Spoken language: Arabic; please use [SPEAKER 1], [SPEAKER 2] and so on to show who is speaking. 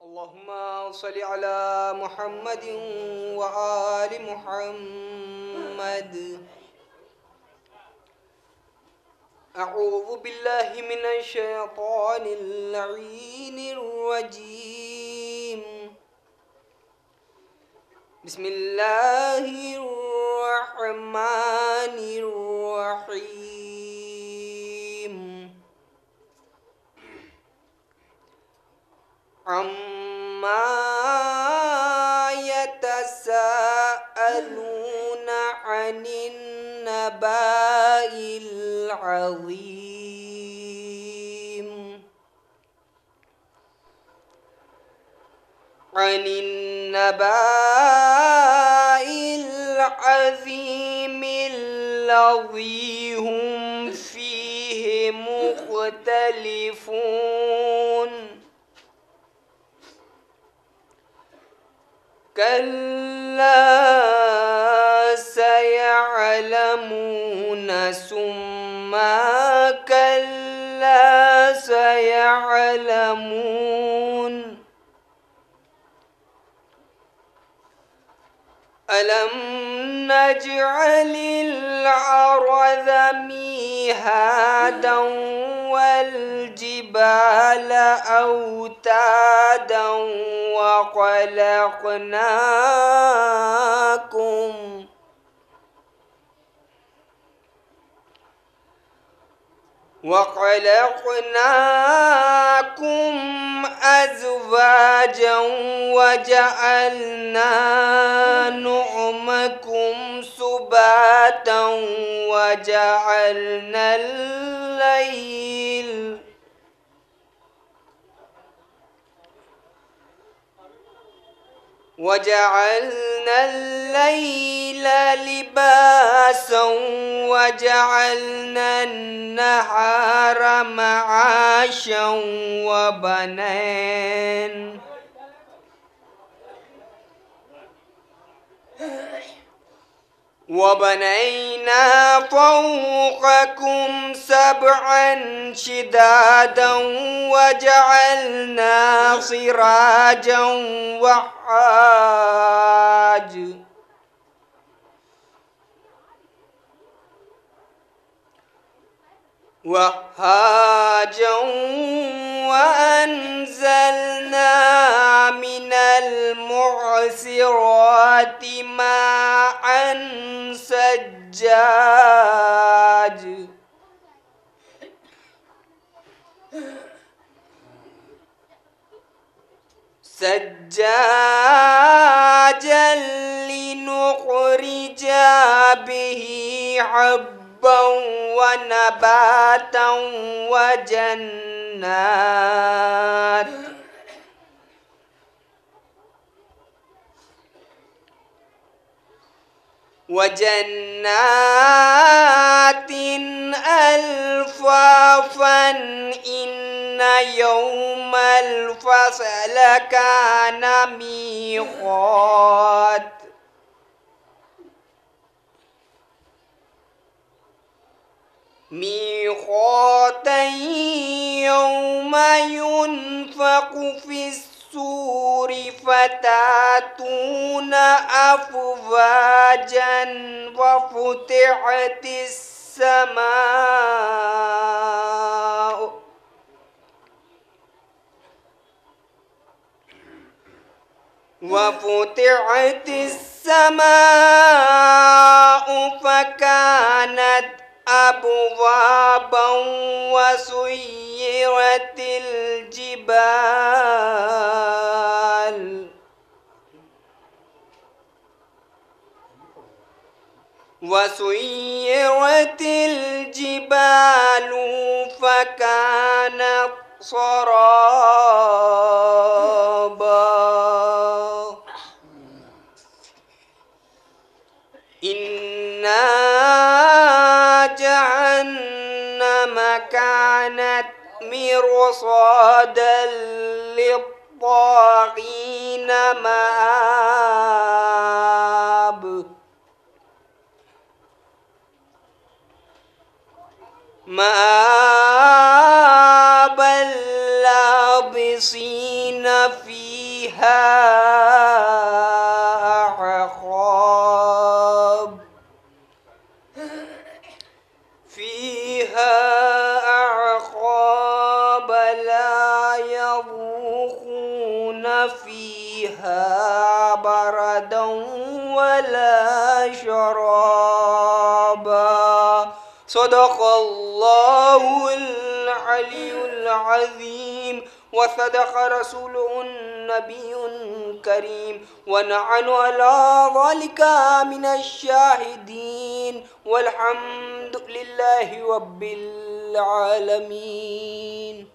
[SPEAKER 1] اللهم صل على محمد وآل محمد. أعوذ بالله من الشيطان اللعين الرجيم. بسم الله الرحمن الرحيم. عما يتساءلون عن النبأ العظيم. عن النبأ العظيم الذي هم فيه مختلفون. كلا سيعلمون ثم كلا سيعلمون. ألم نجعل الأرض مهادا والجبال أوتادا وخلقناكم أزواجا وجعلنا نومكم سباتا وجعلنا الليل لباسا وجعلنا النهار معاشا وبنينا فوقكم سبعا شدادا وجعلنا سراجا وهاجا وأنزلنا من المعصرات ماء سجاجا لنخرج به حبا ونباتا وجنات ألفافا. إن يوم الفصل كان ميقاتا يوم ينفخ في الصور فتأتون أفواجا وفتحت السماء فكانت أبوابا وسيرت الجبال فكانت سرابا. إنا جهنم كانت مرصادا للطاغين مآبا لابسين فيها أعقاب لا يذوقون فيها بردا ولا شرابا. صدق الله العلي العظيم وصدق رسوله النبي الكريم ونحن على ذلك من الشاهدين والحمد لله رب العالمين.